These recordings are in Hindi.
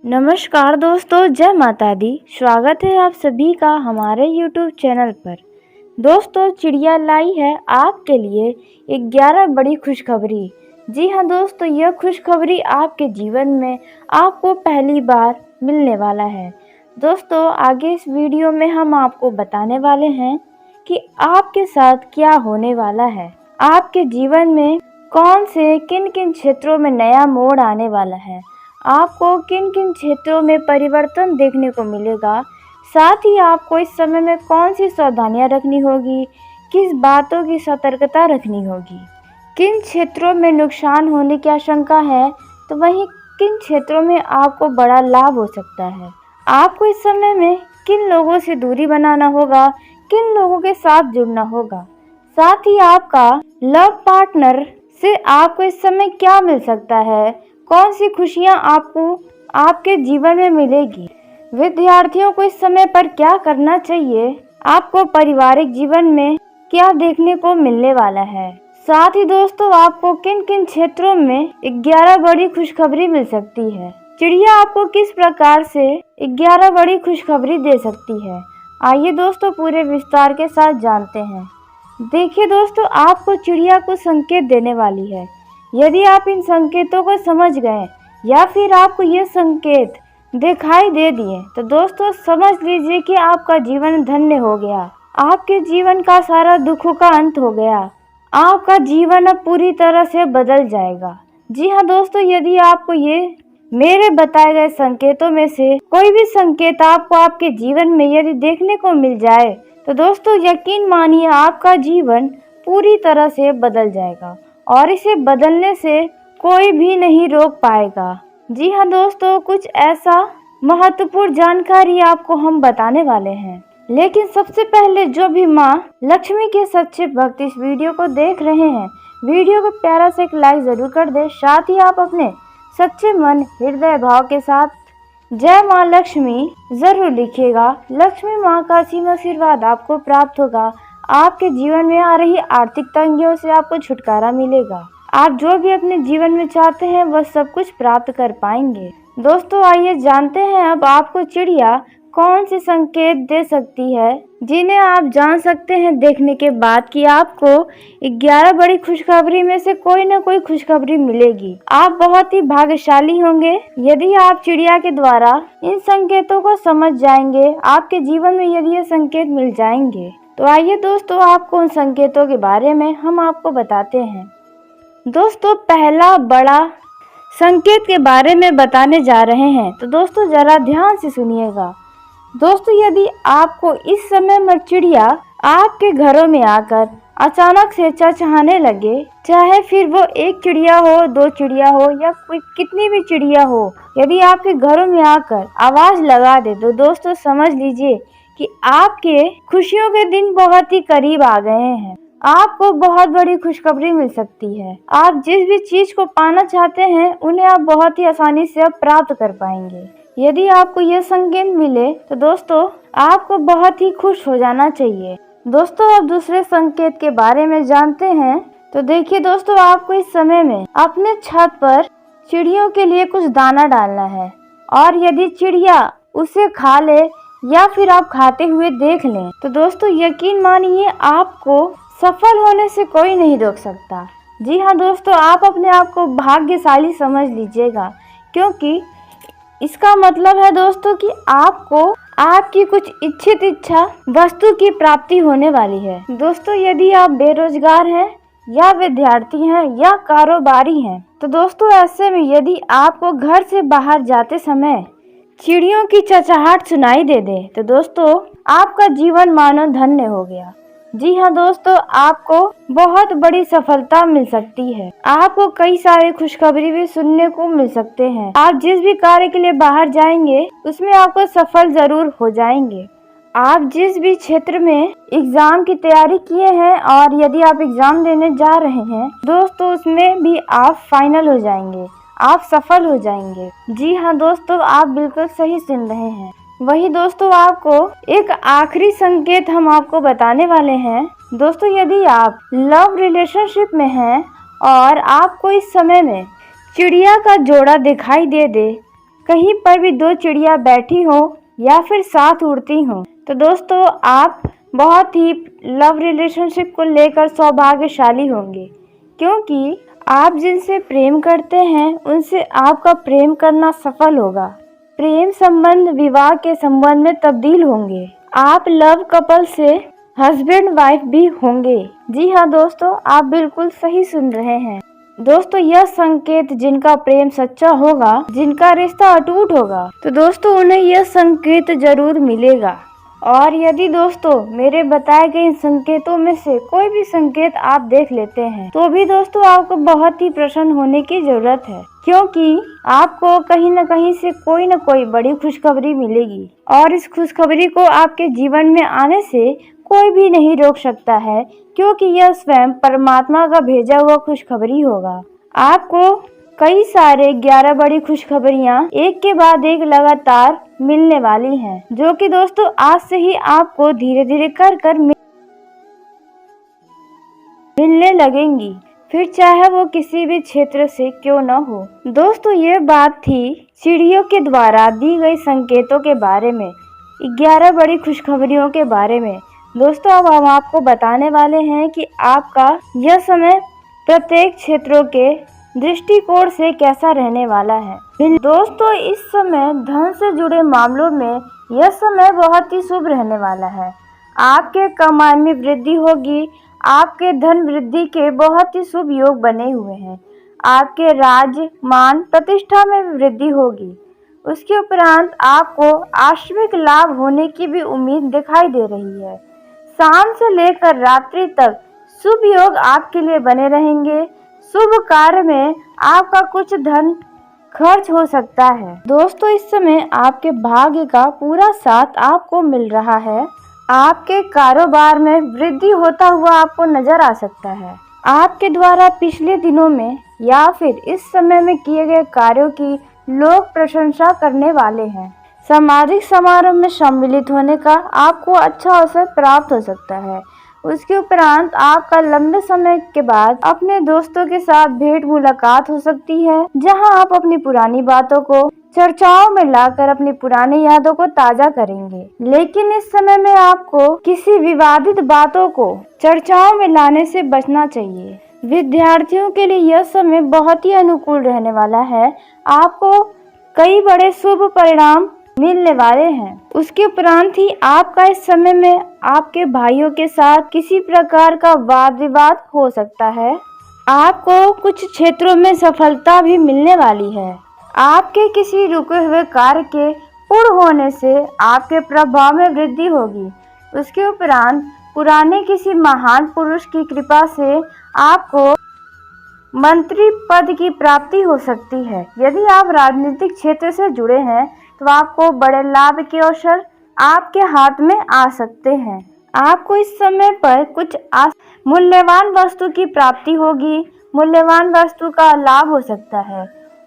नमस्कार दोस्तों, जय माता दी। स्वागत है आप सभी का हमारे YouTube चैनल पर। दोस्तों, चिड़िया लाई है आपके लिए 11 बड़ी खुशखबरी। जी हाँ दोस्तों, यह खुशखबरी आपके जीवन में आपको पहली बार मिलने वाला है। दोस्तों, आगे इस वीडियो में हम आपको बताने वाले हैं कि आपके साथ क्या होने वाला है, आपके जीवन में कौन से किन किन क्षेत्रों में नया मोड़ आने वाला है, आपको किन किन क्षेत्रों में परिवर्तन देखने को मिलेगा, साथ ही आपको इस समय में कौन सी सावधानियां रखनी होगी, किस बातों की सतर्कता रखनी होगी, किन क्षेत्रों में नुकसान होने की आशंका है, तो वहीं किन क्षेत्रों में आपको बड़ा लाभ हो सकता है। आपको इस समय में किन लोगों से दूरी बनाना होगा, किन लोगों के साथ जुड़ना होगा, साथ ही आपका लव पार्टनर से आपको इस समय क्या मिल सकता है, कौन सी खुशियां आपको आपके जीवन में मिलेगी, विद्यार्थियों को इस समय पर क्या करना चाहिए, आपको पारिवारिक जीवन में क्या देखने को मिलने वाला है। साथ ही दोस्तों, आपको किन किन क्षेत्रों में 11 बड़ी खुशखबरी मिल सकती है। चिड़िया आपको किस प्रकार से 11 बड़ी खुशखबरी दे सकती है, आइए दोस्तों पूरे विस्तार के साथ जानते हैं। देखिए दोस्तों, आपको चिड़िया को संकेत देने वाली है। यदि आप इन संकेतों को समझ गए या फिर आपको ये संकेत दिखाई दे दिए तो दोस्तों समझ लीजिए कि आपका जीवन धन्य हो गया, आपके जीवन का सारा दुखों का अंत हो गया, आपका जीवन अब पूरी तरह से बदल जाएगा। जी हाँ दोस्तों, यदि आपको ये मेरे बताए गए संकेतों में से कोई भी संकेत आपको आपके जीवन में यदि देखने को मिल जाए तो दोस्तों यकीन मानिए आपका जीवन पूरी तरह से बदल जाएगा और इसे बदलने से कोई भी नहीं रोक पाएगा। जी हाँ दोस्तों, कुछ ऐसा महत्वपूर्ण जानकारी आपको हम बताने वाले हैं, लेकिन सबसे पहले जो भी माँ लक्ष्मी के सच्चे भक्त इस वीडियो को देख रहे हैं, वीडियो को प्यारा से एक लाइक जरूर कर दे। साथ ही आप अपने सच्चे मन हृदय भाव के साथ जय माँ लक्ष्मी जरूर लिखिएगा। लक्ष्मी माँ का असीम आशीर्वाद आपको प्राप्त होगा, आपके जीवन में आ रही आर्थिक तंगियों से आपको छुटकारा मिलेगा, आप जो भी अपने जीवन में चाहते हैं वह सब कुछ प्राप्त कर पाएंगे। दोस्तों आइए जानते हैं अब आपको चिड़िया कौन से संकेत दे सकती है जिन्हें आप जान सकते हैं देखने के बाद कि आपको 11 बड़ी खुशखबरी में से कोई न कोई खुशखबरी मिलेगी। आप बहुत ही भाग्यशाली होंगे यदि आप चिड़िया के द्वारा इन संकेतों को समझ जाएंगे, आपके जीवन में यदि ये संकेत मिल जाएंगे। तो आइए दोस्तों, आपको उन संकेतों के बारे में हम आपको बताते हैं। दोस्तों, पहला बड़ा संकेत के बारे में बताने जा रहे हैं, तो दोस्तों जरा ध्यान से सुनिएगा। दोस्तों, यदि आपको इस समय में चिड़िया आपके घरों में आकर अचानक से चहचहाने लगे, चाहे फिर वो एक चिड़िया हो, 2 चिड़िया हो या कोई कितनी भी चिड़िया हो, यदि आपके घरों में आकर आवाज लगा दे तो दोस्तों समझ लीजिए कि आपके खुशियों के दिन बहुत ही करीब आ गए हैं, आपको बहुत बड़ी खुशखबरी मिल सकती है। आप जिस भी चीज को पाना चाहते हैं उन्हें आप बहुत ही आसानी से अब प्राप्त कर पाएंगे। यदि आपको यह संकेत मिले तो दोस्तों आपको बहुत ही खुश हो जाना चाहिए। दोस्तों, अब दूसरे संकेत के बारे में जानते हैं। तो देखिए दोस्तों, आपको इस समय में अपने छत पर चिड़ियों के लिए कुछ दाना डालना है और यदि चिड़िया उसे खा ले या फिर आप खाते हुए देख लें तो दोस्तों यकीन मानिए आपको सफल होने से कोई नहीं रोक सकता। जी हाँ दोस्तों, आप अपने आप को भाग्यशाली समझ लीजिएगा, क्योंकि इसका मतलब है दोस्तों कि आपको आपकी कुछ इच्छित इच्छा वस्तु की प्राप्ति होने वाली है। दोस्तों, यदि आप बेरोजगार हैं या विद्यार्थी हैं या कारोबारी हैं तो दोस्तों ऐसे में यदि आपको घर से बाहर जाते समय चिड़ियों की चहचहाट सुनाई दे तो दोस्तों आपका जीवन मानो धन्य हो गया। जी हाँ दोस्तों, आपको बहुत बड़ी सफलता मिल सकती है, आपको कई सारे खुशखबरी भी सुनने को मिल सकते हैं। आप जिस भी कार्य के लिए बाहर जाएंगे उसमें आपको सफल जरूर हो जाएंगे। आप जिस भी क्षेत्र में एग्जाम की तैयारी किए हैं और यदि आप एग्जाम देने जा रहे हैं दोस्तों उसमें भी आप फाइनल हो जाएंगे, आप सफल हो जाएंगे। जी हाँ दोस्तों, आप बिल्कुल सही सुन रहे हैं। वही दोस्तों, आपको एक आखिरी संकेत हम आपको बताने वाले हैं। दोस्तों, यदि आप लव रिलेशनशिप में हैं और आपको इस समय में चिड़िया का जोड़ा दिखाई दे कहीं पर भी दो चिड़िया बैठी हो या फिर साथ उड़ती हो तो दोस्तों आप बहुत ही लव रिलेशनशिप को लेकर सौभाग्यशाली होंगे, क्योंकि आप जिनसे प्रेम करते हैं उनसे आपका प्रेम करना सफल होगा। प्रेम संबंध विवाह के संबंध में तब्दील होंगे। आप लव कपल से हस्बैंड वाइफ भी होंगे। जी हाँ दोस्तों, आप बिल्कुल सही सुन रहे हैं। दोस्तों यह संकेत जिनका प्रेम सच्चा होगा, जिनका रिश्ता अटूट होगा, तो दोस्तों उन्हें यह संकेत जरूर मिलेगा। और यदि दोस्तों मेरे बताए गए इन संकेतों में से कोई भी संकेत आप देख लेते हैं तो भी दोस्तों आपको बहुत ही प्रसन्न होने की जरूरत है, क्योंकि आपको कहीं न कहीं से कोई न कोई बड़ी खुशखबरी मिलेगी और इस खुशखबरी को आपके जीवन में आने से कोई भी नहीं रोक सकता है, क्योंकि यह स्वयं परमात्मा का भेजा हुआ खुशखबरी होगा। आपको कई सारे 11 बड़ी खुशखबरियां एक के बाद एक लगातार मिलने वाली हैं, जो कि दोस्तों आज से ही आपको धीरे धीरे कर मिलने लगेंगी, फिर चाहे वो किसी भी क्षेत्र से क्यों न हो। दोस्तों ये बात थी चिड़ियों के द्वारा दी गई संकेतों के बारे में, 11 बड़ी खुशखबरियों के बारे में। दोस्तों अब हम आपको बताने वाले हैं कि आपका यह समय प्रत्येक क्षेत्रों के दृष्टिकोण से कैसा रहने वाला है। दोस्तों इस समय धन से जुड़े मामलों में यह समय बहुत ही शुभ रहने वाला है। आपके कमाई में वृद्धि होगी। आपके धन वृद्धि के बहुत ही शुभ योग बने हुए हैं। आपके राज्य मान प्रतिष्ठा में वृद्धि होगी। उसके उपरांत आपको आश्विक लाभ होने की भी उम्मीद दिखाई दे रही है। शाम से लेकर रात्रि तक शुभ योग आपके लिए बने रहेंगे। शुभ कार्य में आपका कुछ धन खर्च हो सकता है। दोस्तों इस समय आपके भाग्य का पूरा साथ आपको मिल रहा है। आपके कारोबार में वृद्धि होता हुआ आपको नजर आ सकता है। आपके द्वारा पिछले दिनों में या फिर इस समय में किए गए कार्यों की लोग प्रशंसा करने वाले हैं। सामाजिक समारोह में सम्मिलित होने का आपको अच्छा अवसर प्राप्त हो सकता है। उसके उपरांत आपका लंबे समय के बाद अपने दोस्तों के साथ भेंट मुलाकात हो सकती है, जहां आप अपनी पुरानी बातों को चर्चाओं में लाकर अपनी पुरानी यादों को ताजा करेंगे। लेकिन इस समय में आपको किसी विवादित बातों को चर्चाओं में लाने से बचना चाहिए। विद्यार्थियों के लिए यह समय बहुत ही अनुकूल रहने वाला है। आपको कई बड़े शुभ परिणाम मिलने वाले हैं। उसके उपरांत ही आपका इस समय में आपके भाइयों के साथ किसी प्रकार का वाद विवाद हो सकता है। आपको कुछ क्षेत्रों में सफलता भी मिलने वाली है। आपके किसी रुके हुए कार्य के पूर्ण होने से आपके प्रभाव में वृद्धि होगी। उसके उपरांत पुराने किसी महान पुरुष की कृपा से आपको मंत्री पद की प्राप्ति हो सकती है। यदि आप राजनीतिक क्षेत्र से जुड़े हैं तो आपको बड़े लाभ के अवसर आपके हाथ में आ सकते हैं। आपको इस समय पर कुछ मूल्यवान वस्तु की प्राप्ति होगी। मूल्यवान वस्तु का लाभ हो सकता है।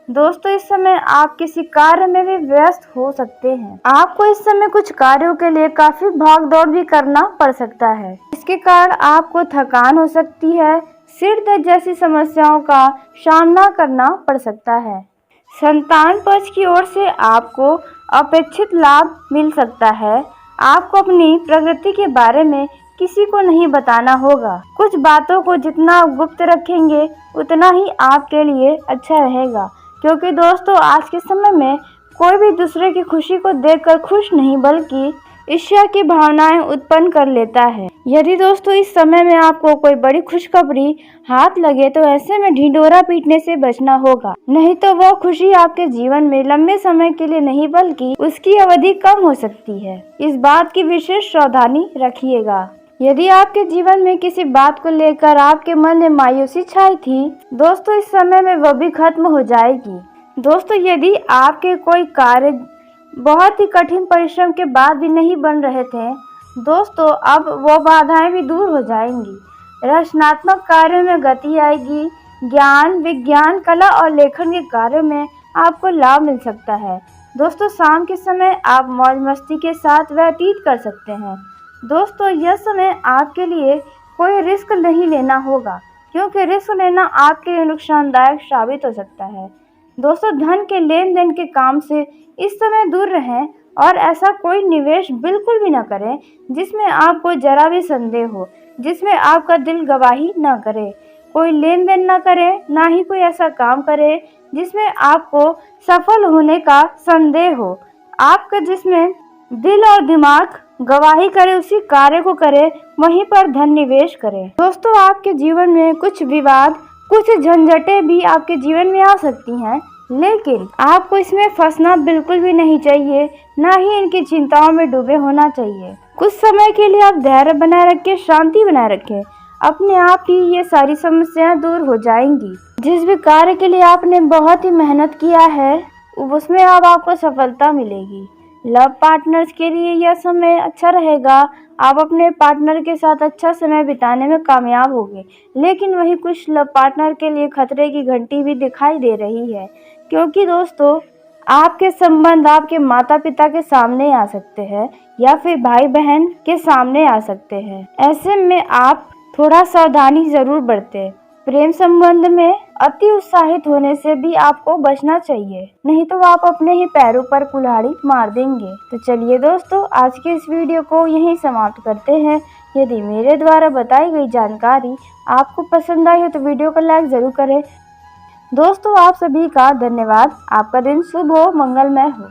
दोस्तों इस समय आप किसी कार्य में भी व्यस्त हो सकते हैं। आपको इस समय कुछ कार्यों के लिए काफी भाग दौड़ भी करना पड़ सकता है। इसके कारण आपको थकान हो सकती है। सिर दर्द जैसी समस्याओं का सामना करना पड़ सकता है। संतान पक्ष की ओर से आपको अपेक्षित लाभ मिल सकता है। आपको अपनी प्रगति के बारे में किसी को नहीं बताना होगा। कुछ बातों को जितना आप गुप्त रखेंगे उतना ही आपके लिए अच्छा रहेगा, क्योंकि दोस्तों आज के समय में कोई भी दूसरे की खुशी को देखकर खुश नहीं बल्कि ईर्ष्या की भावनाएं उत्पन्न कर लेता है। यदि दोस्तों इस समय में आपको कोई बड़ी खुशखबरी हाथ लगे तो ऐसे में ढिंढोरा पीटने से बचना होगा, नहीं तो वह खुशी आपके जीवन में लंबे समय के लिए नहीं बल्कि उसकी अवधि कम हो सकती है। इस बात की विशेष सावधानी रखिएगा। यदि आपके जीवन में किसी बात को लेकर आपके मन में मायूसी छाई थी दोस्तों इस समय में वह भी खत्म हो जाएगी। दोस्तों यदि आपके कोई कार्य बहुत ही कठिन परिश्रम के बाद भी नहीं बन रहे थे दोस्तों अब वो बाधाएं भी दूर हो जाएंगी। रचनात्मक कार्यों में गति आएगी। ज्ञान विज्ञान कला और लेखन के कार्यों में आपको लाभ मिल सकता है। दोस्तों शाम के समय आप मौज मस्ती के साथ व्यतीत कर सकते हैं। दोस्तों यह समय आपके लिए कोई रिस्क नहीं लेना होगा, क्योंकि रिस्क लेना आपके लिए नुकसानदायक साबित हो सकता है। दोस्तों धन के लेन देन के काम से इस समय दूर रहें और ऐसा कोई निवेश बिल्कुल भी ना करें जिसमें आपको जरा भी संदेह हो, जिसमें आपका दिल गवाही ना करे। कोई लेन देन ना करें, ना ही कोई ऐसा काम करे जिसमें आपको सफल होने का संदेह हो। आपका जिसमें दिल और दिमाग गवाही करे उसी कार्य को करें, वहीं पर धन निवेश करें। दोस्तों आपके जीवन में कुछ विवाद, कुछ झंझटें भी आपके जीवन में आ सकती हैं, लेकिन आपको इसमें फंसना बिल्कुल भी नहीं चाहिए, ना ही इनकी चिंताओं में डूबे होना चाहिए। कुछ समय के लिए आप धैर्य बनाए रखें, शांति बनाए रखें, अपने आप ही ये सारी समस्याएं दूर हो जाएंगी। जिस भी कार्य के लिए आपने बहुत ही मेहनत किया है उसमें अब आपको सफलता मिलेगी। लव पार्टनर्स के लिए यह समय अच्छा रहेगा, आप अपने पार्टनर के साथ अच्छा समय बिताने में कामयाब होंगे। लेकिन वहीं कुछ लव पार्टनर के लिए खतरे की घंटी भी दिखाई दे रही है, क्योंकि दोस्तों आपके संबंध आपके माता पिता के सामने आ सकते हैं या फिर भाई बहन के सामने आ सकते हैं। ऐसे में आप थोड़ा सावधानी जरूर बरतें। प्रेम संबंध में अति उत्साहित होने से भी आपको बचना चाहिए, नहीं तो आप अपने ही पैरों पर कुल्हाड़ी मार देंगे। तो चलिए दोस्तों आज के इस वीडियो को यहीं समाप्त करते हैं। यदि मेरे द्वारा बताई गई जानकारी आपको पसंद आई हो तो वीडियो को लाइक जरूर करें। दोस्तों आप सभी का धन्यवाद। आपका दिन शुभ हो, मंगलमय हो।